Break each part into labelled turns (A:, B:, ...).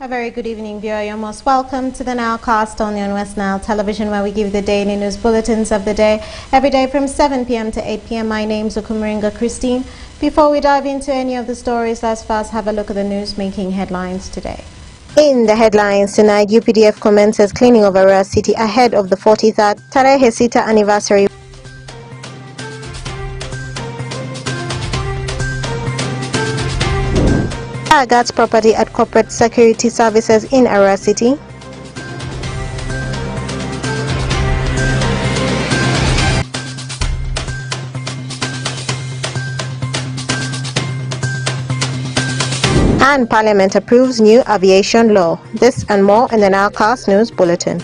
A: A very good evening, viewer. You're most welcome to the NILE CAST on West Nile Television, where we give the daily news bulletins of the day every day from 7 p.m. to 8 p.m. My name's Okumaringa Christine. Before we dive into any of the stories, let's first have a look at the news making headlines today. In the headlines tonight, UPDF commences cleaning of Arua City ahead of the 43rd Tarehe Sita anniversary. Guards property at corporate security services in Arua City. And Parliament approves new aviation law. This and more in the NILE CAST News Bulletin.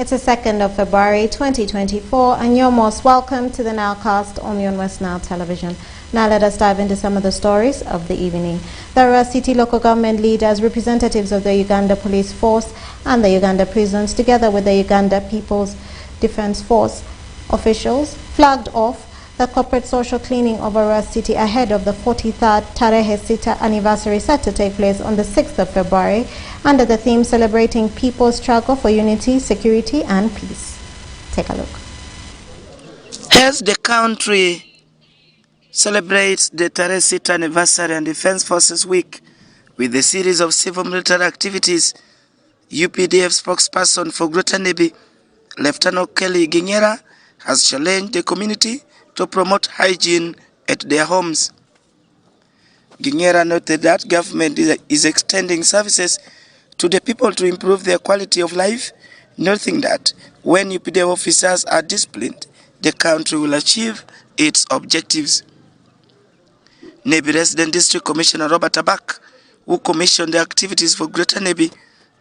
A: It's the 2nd of February 2024, and you're most welcome to the NILE CAST on West Nile Television. Now let us dive into some of the stories of the evening. The Arua City local government leaders, representatives of the Uganda Police Force and the Uganda prisons, together with the Uganda People's Defence Force officials, flagged off the corporate social cleaning of Arua City ahead of the 43rd Tarehe Sita anniversary set to take place on the 6th of February under the theme celebrating people's struggle for unity, security and peace. Take a look.
B: As the country celebrates the Tarehe Sita anniversary and Defense Forces Week with a series of civil military activities, UPDF spokesperson for Greater Nebi, Lieutenant Kelly Gingera, has challenged the community to promote hygiene at their homes. Gingera noted that government is extending services to the people to improve their quality of life, noting that when UPDF officers are disciplined, the country will achieve its objectives. Nebi Resident District Commissioner Robert Abak, who commissioned the activities for Greater Nebi,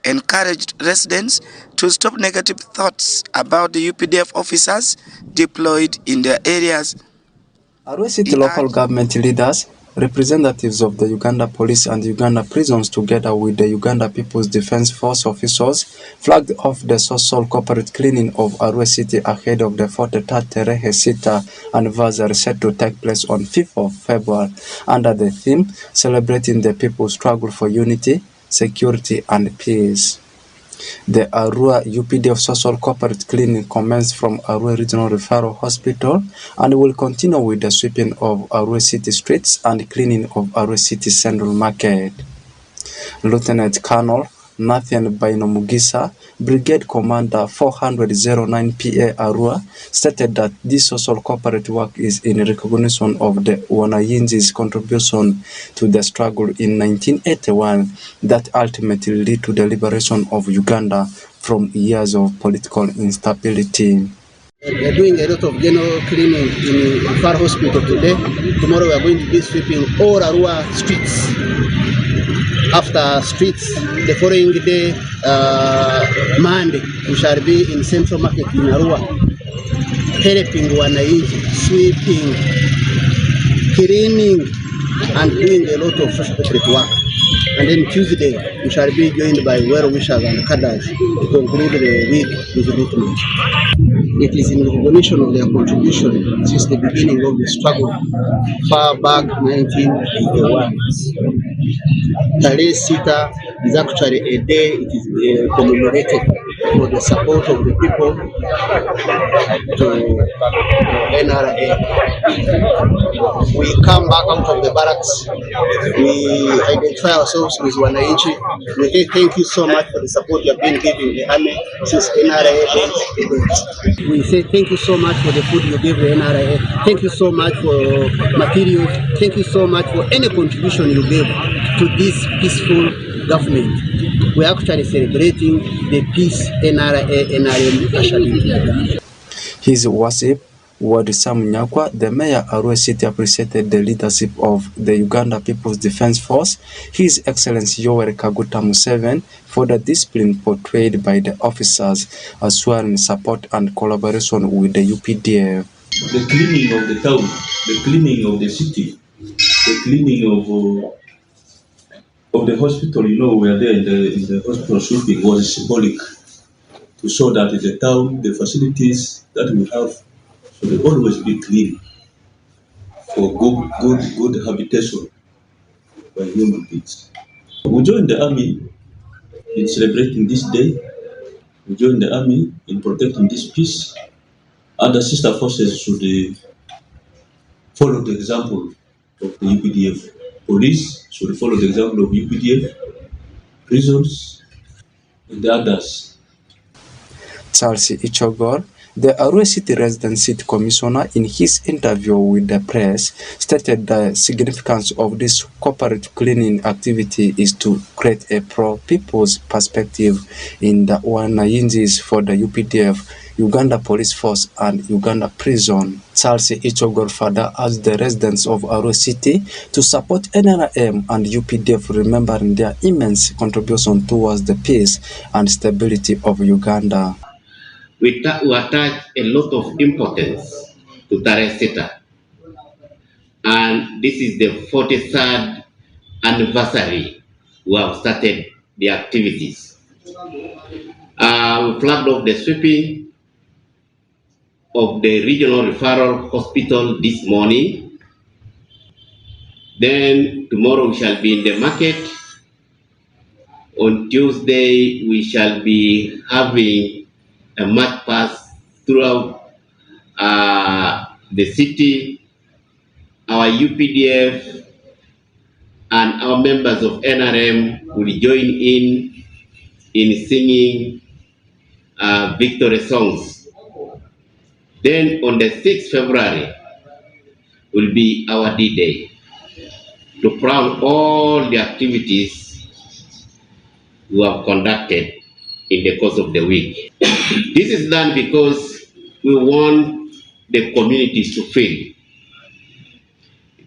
B: encouraged residents to stop negative thoughts about the UPDF officers deployed in their areas.
C: Arua City local government leaders, representatives of the Uganda Police and Uganda prisons, together with the Uganda People's Defence Force officials, flagged off the social corporate cleaning of Arua City ahead of the 43rd Tarehe Sita anniversary set to take place on 5th of February under the theme celebrating the people's struggle for unity, security and peace. The Arua UPDF social corporate cleaning commenced from Arua Regional Referral Hospital and will continue with the sweeping of Arua City streets and cleaning of Arua City Central Market. Lieutenant Colonel Nathan Bainomugisa, Brigade Commander 409 PA Arua, stated that this social corporate work is in recognition of the Wanayinzi's contribution to the struggle in 1981 that ultimately led to the liberation of Uganda from years of political instability.
D: We are doing a lot of general cleaning in Far Hospital today. Tomorrow we are going to be sweeping all Arua streets. After streets, the following day, Monday, we shall be in Central Market in Arua, helping Wananchi, sweeping, cleaning, and doing a lot of social corporate work. And then Tuesday, we shall be joined by well-wishers and cadres to conclude the week with recruitment. It is in recognition of their contribution since the beginning of the struggle, far back 1981. Tarehe Sita is actually a day it is commemorated for the support of the people to NRA. We come back out of the barracks, we identify ourselves with Wananchi. We say thank you so much for the support you have been giving the army since NRA days. We say thank you so much for the food you give the NRA. Thank you so much for materials. Thank you so much for any contribution you give to this peaceful government. We are actually celebrating the peace NRM actually.
C: His worship, Ward Sam Nyakwa, the mayor of Arua City, appreciated the leadership of the Uganda People's Defence Force, His Excellency Yoweri Kaguta Museveni, for the discipline portrayed by the officers, as well in support and collaboration with the UPDF.
E: The cleaning of the town, the cleaning of the city, the cleaning of the hospital, we are there in the hospital sweeping was symbolic to show that in the town, the facilities that we have should always be clean for good habitation by human beings. We joined the army in celebrating this day. We joined the army in protecting this peace. Other sister forces should follow the example of the UPDF. Police should follow the example of UPDF, prisons, and the others.
C: Charles Ichogor, the Arua City Resident City Commissioner, in his interview with the press, stated the significance of this corporate cleaning activity is to create a pro-people's perspective in the wananchis for the UPDF, Uganda Police Force and Uganda Prison. Charles Ichogor further asked the residents of Arua City to support NRM and UPDF, remembering their immense contribution towards the peace and stability of Uganda.
F: We attach a lot of importance to Taresita, and this is the 43rd anniversary we have started the activities. We flagged off the sweeping of the regional referral hospital this morning. Then tomorrow we shall be in the market. On Tuesday we shall be having a march pass throughout the city. Our UPDF and our members of NRM will join in singing victory songs. Then on the 6th February will be our D-Day to crown all the activities we have conducted in the course of the week. This is done because we want the communities to feel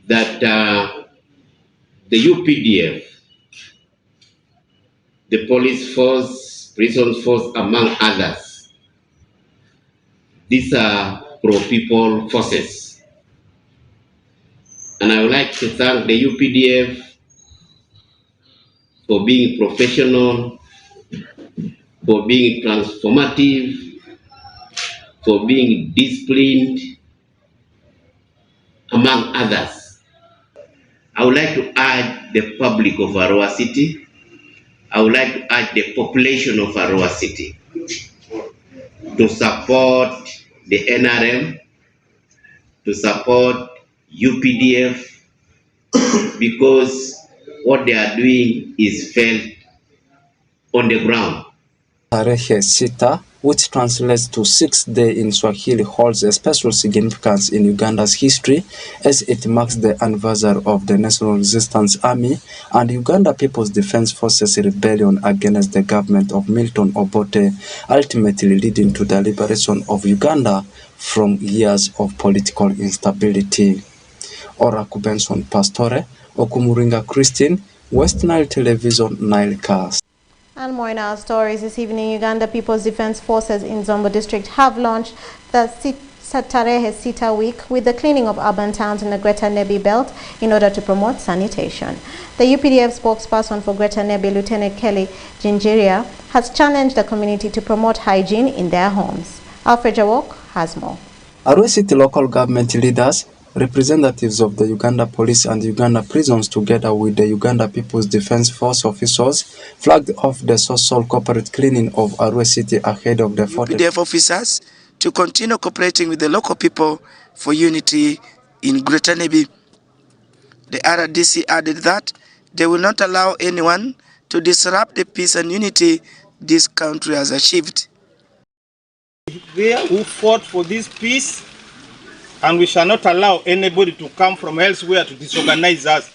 F: that the UPDF, the police force, prison force, among others, these are pro-people forces. And I would like to thank the UPDF for being professional, for being transformative, for being disciplined, among others. I would like to urge the public of Arua City, I would like to urge the population of Arua City to support the NRM, to support UPDF, because what they are doing is felt on the ground.
C: Tarehe Sita, which translates to 6th day in Swahili, holds a special significance in Uganda's history as it marks the anniversary of the National Resistance Army and Uganda People's Defense Forces rebellion against the government of Milton Obote, ultimately leading to the liberation of Uganda from years of political instability. Oraku Benson Pastore, Okumuringa Christine, West Nile Television, Nile Cast.
A: And more in our stories this evening, Uganda People's Defense Forces in Zombo District have launched the Tarehe Sita Week with the cleaning of urban towns in the Greater Nebi Belt in order to promote sanitation. The UPDF spokesperson for Greater Nebi, Lieutenant Kelly Jinjiria, has challenged the community to promote hygiene in their homes. Alfred Jawok has more.
C: Arua City local government leaders, representatives of the Uganda Police and Uganda Prisons, together with the Uganda People's Defense Force officers, flagged off the social corporate cleaning of Arua City ahead of the
B: UPDF officers to continue cooperating with the local people for unity in Greater Nebi. The RDC added that they will not allow anyone to disrupt the peace and unity this country has achieved.
G: There who fought for this peace, and we shall not allow anybody to come from elsewhere to disorganize us.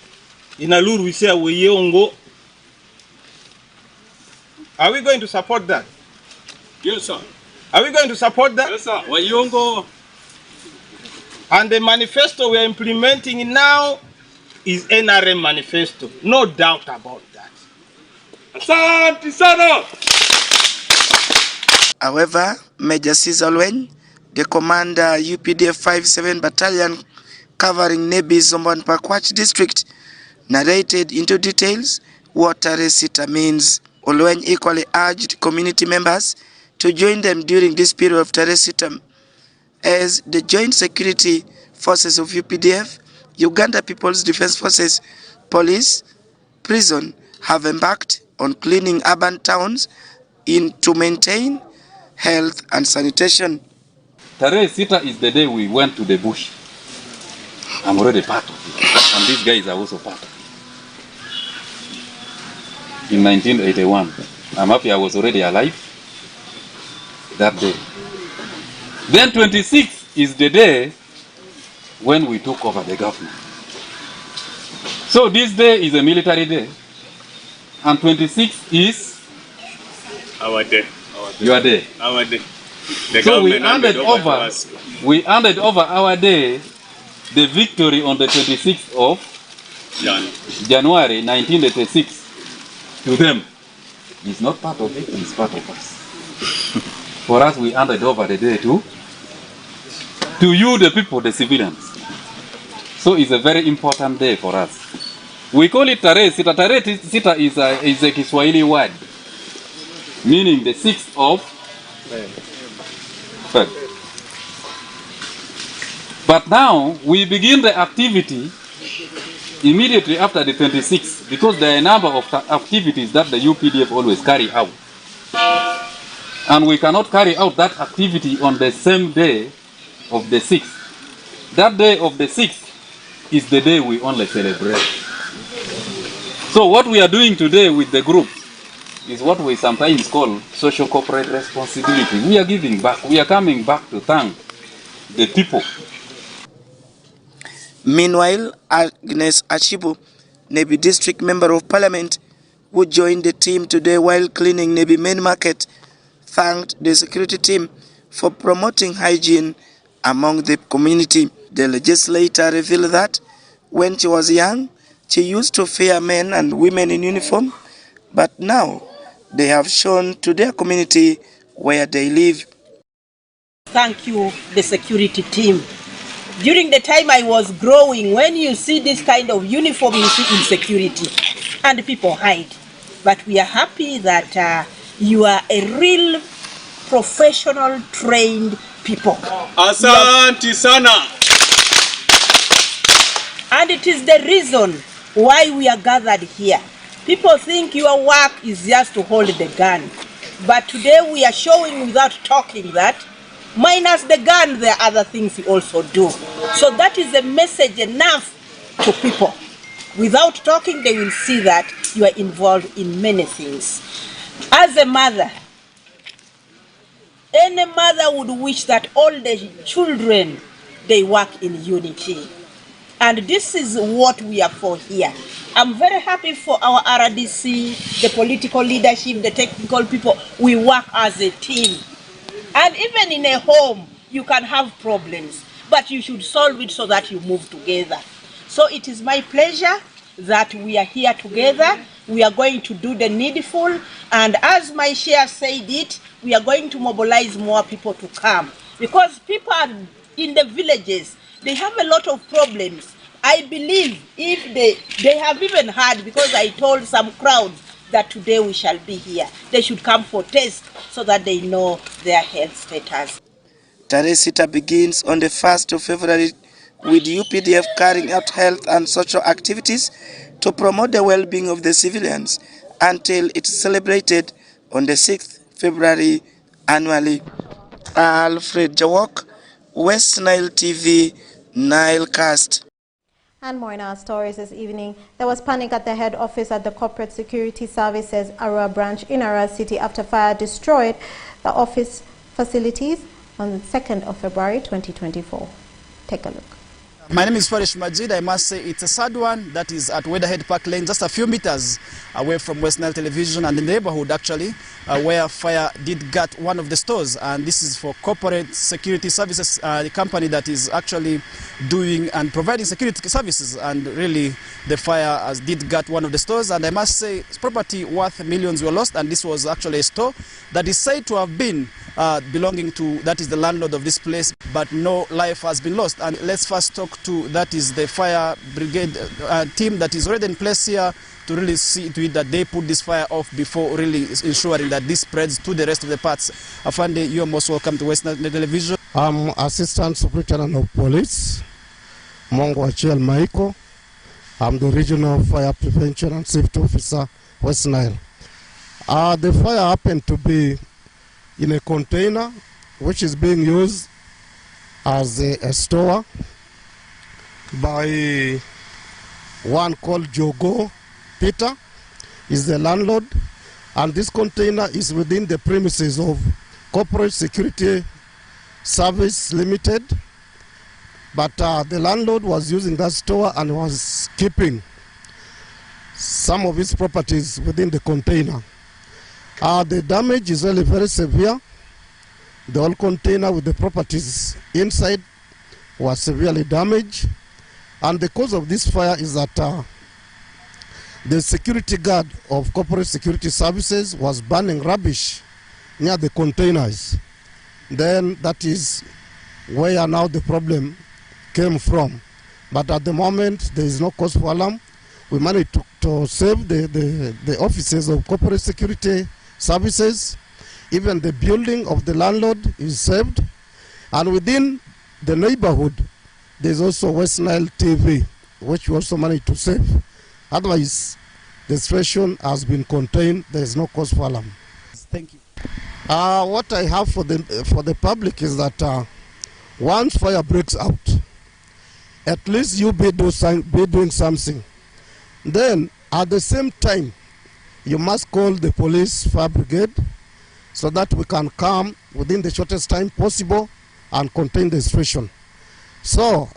G: In Alur we say Weyongo. Are we going to support that?
H: Yes, sir.
G: Are we going to support that?
H: Yes, sir. Weyongo.
G: And the manifesto we are implementing now is NRM manifesto. No doubt about that.
H: Asante sana.
B: However, Major Caesar Lwen, the commander UPDF 57 Battalion covering Nebi, Zombo and Pakwach district, narrated into details what Tarehe Sita means. Oluweny equally urged community members to join them during this period of Tarehe Sita, as the Joint Security Forces of UPDF, Uganda People's Defense Forces, police, prison have embarked on cleaning urban towns to maintain health and sanitation.
I: Tarehe Sita is the day we went to the bush. I'm already part of it, and these guys are also part of it. In 1981, I'm happy I was already alive that day. Then 26 is the day when we took over the government. So this day is a military day, and 26 is
H: Our day.
I: your day.
H: Our day. The
I: So we
H: government
I: handed over our day, the victory on the 26th of January 1986 to them. It's not part of it, it's part of us. For us, we handed over the day to you, the people, the civilians. So it's a very important day for us. We call it Tarehe Sita. Tarehe Sita is a Kiswahili word, meaning the 6th of Feb. But now we begin the activity immediately after the 26th, because there are a number of activities that the UPDF always carry out. And we cannot carry out that activity on the same day of the 6th. That day of the 6th is the day we only celebrate. So what we are doing today with the group is what we sometimes call social corporate responsibility. We are giving back. We are coming back to thank the people.
B: Meanwhile, Agnes Achibu, Nebi District Member of Parliament, who joined the team today while cleaning Nebi Main Market, thanked the security team for promoting hygiene among the community. The legislator revealed that when she was young, she used to fear men and women in uniform, but now they have shown to their community where they live.
J: Thank you, the security team. During the time I was growing, when you see this kind of uniform, you see insecurity and people hide. But we are happy that you are a real professional, trained people.
H: Asante sana.
J: And it is the reason why we are gathered here. People think your work is just to hold the gun. But today we are showing without talking that minus the gun, there are other things you also do. So that is a message enough to people. Without talking, they will see that you are involved in many things. As a mother, any mother would wish that all the children, they work in unity. And this is what we are for here. I'm very happy for our RDC, the political leadership, the technical people. We work as a team. And even in a home, you can have problems, but you should solve it so that you move together. So it is my pleasure that we are here together. We are going to do the needful. And as my chair said it, we are going to mobilize more people to come. Because people are in the villages, they have a lot of problems. I believe if they have even heard, because I told some crowds that today we shall be here, they should come for test so that they know their health status.
B: Tarehe Sita begins on the 1st of February with UPDF carrying out health and social activities to promote the well-being of the civilians until it is celebrated on the 6th February annually. Alfred Jawok, West Nile TV, Nile Cast.
A: And more in our stories this evening. There was panic at the head office at the Corporate Security Services Arua branch in Arua City after fire destroyed the office facilities on the 2nd of February 2024. Take a look.
K: My name is Farish Majid. I must say it's a sad one that is at Weatherhead Park Lane, just a few meters away from West Nile Television and the neighborhood actually, where fire did gut one of the stores. And this is for Corporate Security Services, the company that is actually doing and providing security services. And really the fire did gut one of the stores. And I must say property worth millions were lost. And this was actually a store that is said to have been belonging to, that is the landlord of this place, but no life has been lost. And let's first talk to, that is the fire brigade team that is already in place here to really see to it that they put this fire off before really ensuring that this spreads to the rest of the parts. Afande, you are most welcome to Western Television.
L: I'm Assistant Superintendent of Police, Mongo Achiel Maiko. I'm the Regional Fire Prevention and Safety Officer, West Nile. The fire happened to be in a container which is being used as a store by one called Jogo Peter, is the landlord, and this container is within the premises of Corporate Security Service Limited, but the landlord was using that store and was keeping some of his properties within the container. The damage is really very severe. The whole container with the properties inside was severely damaged, and the cause of this fire is that the security guard of Corporate Security Services was burning rubbish near the containers. Then that is where now the problem came from. But at the moment, there is no cause for alarm. We managed to save the offices of Corporate Security Services. Even the building of the landlord is saved. And within the neighborhood, there's also West Nile TV, which we also managed to save. Otherwise, the situation has been contained. There is no cause for alarm.
K: Thank you.
L: What I have for the public is that once fire breaks out, at least you be doing something. Then, at the same time, you must call the police fire brigade so that we can come within the shortest time possible and contain the situation. So,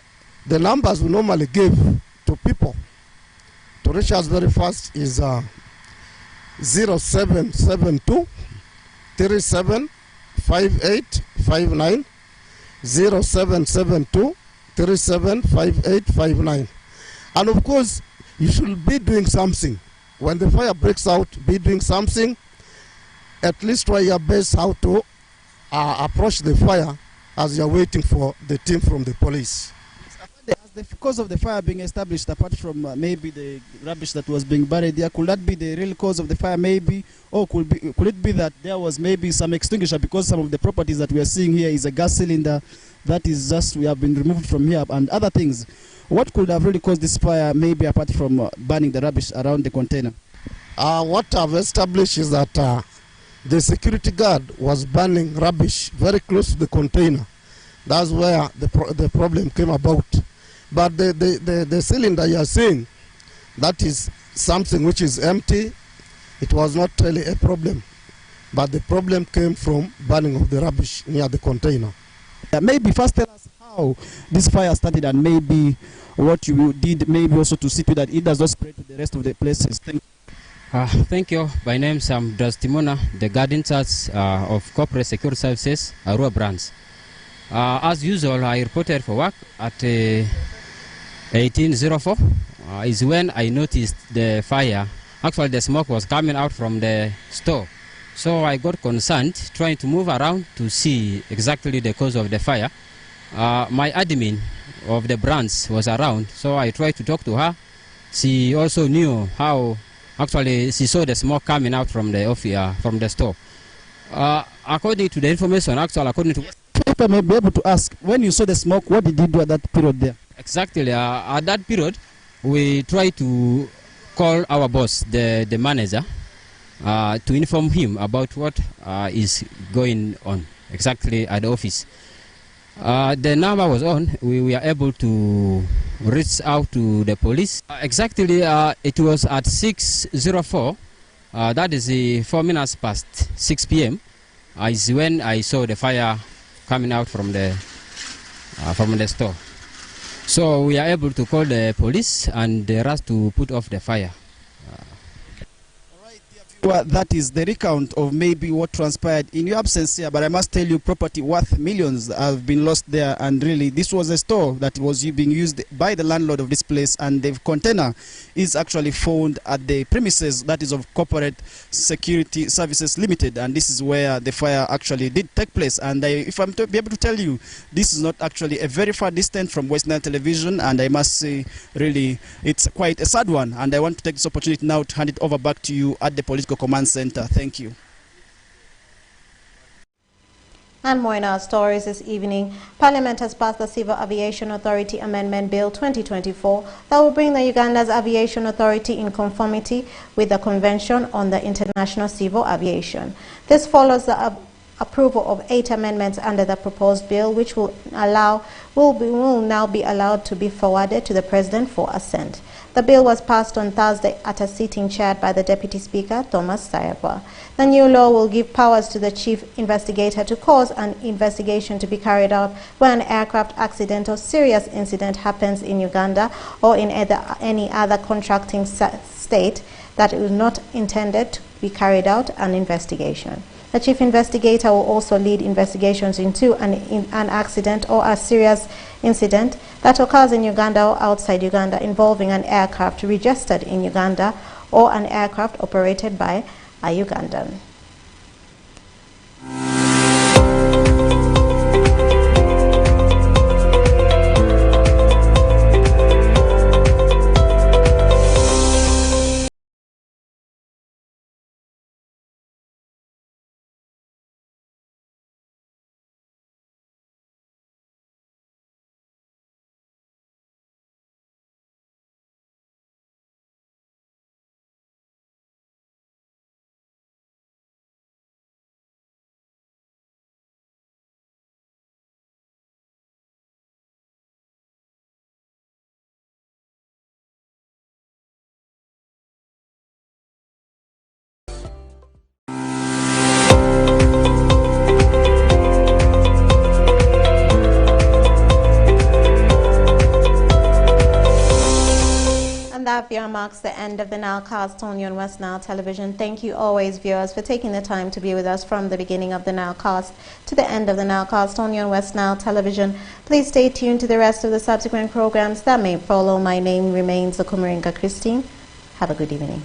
L: the numbers we normally give to people to reach us very fast is 0772 37 5859, 0772 37 5859. And of course, you should be doing something. When the fire breaks out, be doing something. At least try your best how to approach the fire as you're waiting for the team from the police.
K: As the cause of the fire being established, apart from maybe the rubbish that was being buried there, could that be the real cause of the fire maybe? Or could it be that there was maybe some extinguisher, because some of the properties that we are seeing here is a gas cylinder that is just, we have been removed from here and other things. What could have really caused this fire maybe apart from burning the rubbish around the container?
L: What I've established is that the security guard was burning rubbish very close to the container. That's where the problem came about. But the cylinder you are seeing, that is something which is empty. It was not really a problem. But the problem came from burning of the rubbish near the container.
K: Maybe first tell us how this fire started and maybe what you did maybe also to see to that it does not spread to the rest of the places.
M: Thank you. My name is Timona, the guard in charge of Corporate Security Services, Arua branch. As usual, I reported for work at 1804 is when I noticed the fire. Actually, the smoke was coming out from the store. So I got concerned, trying to move around to see exactly the cause of the fire. My admin of the branch was around, so I tried to talk to her. She also knew how, actually, she saw the smoke coming out from the office, from the store. According to the information, according to...
K: If I may be able to ask, when you saw the smoke, what did you do at that period there?
M: Exactly. At that period, we tried to call our boss, the manager, to inform him about what is going on exactly at the office. The number was on. We were able to reach out to the police. Exactly, it was at 6:04. That is 4 minutes past 6 p.m. Is when I saw the fire coming out from the store. So we are able to call the police and the rest to put off the fire.
K: All right, Well, that is the recount of maybe what transpired in your absence here, but I must tell you, property worth millions have been lost there, and really this was a store that was being used by the landlord of this place, and the container is actually found at the premises that is of Corporate Security Services Limited, and this is where the fire actually did take place. And if I'm to be able to tell you, this is not actually a very far distance from West Nile Television, and I must say really it's quite a sad one, and I want to take this opportunity now to hand it over back to you at the Political Command Center. Thank you.
A: And more in our stories this evening. Parliament has passed the Civil Aviation Authority Amendment Bill 2024 that will bring the Uganda's Aviation Authority in conformity with the Convention on the International Civil Aviation. This follows the approval of 8 amendments under the proposed bill, which will now be allowed to be forwarded to the President for assent. The bill was passed on Thursday at a sitting chaired by the Deputy Speaker, Thomas Sayagwa. The new law will give powers to the Chief Investigator to cause an investigation to be carried out when an aircraft accident or serious incident happens in Uganda or in any other contracting state that is not intended to be carried out an investigation. The Chief Investigator will also lead investigations into an accident or a serious incident that occurs in Uganda or outside Uganda involving an aircraft registered in Uganda or an aircraft operated by a Ugandan. That viewer marks the end of the Nile Cast on West Nile Television. Thank you always, viewers, for taking the time to be with us from the beginning of the Nile Cast to the end of the Nile Cast on West Nile Television. Please stay tuned to the rest of the subsequent programs that may follow. My name remains Okumaringa Christine. Have a good evening.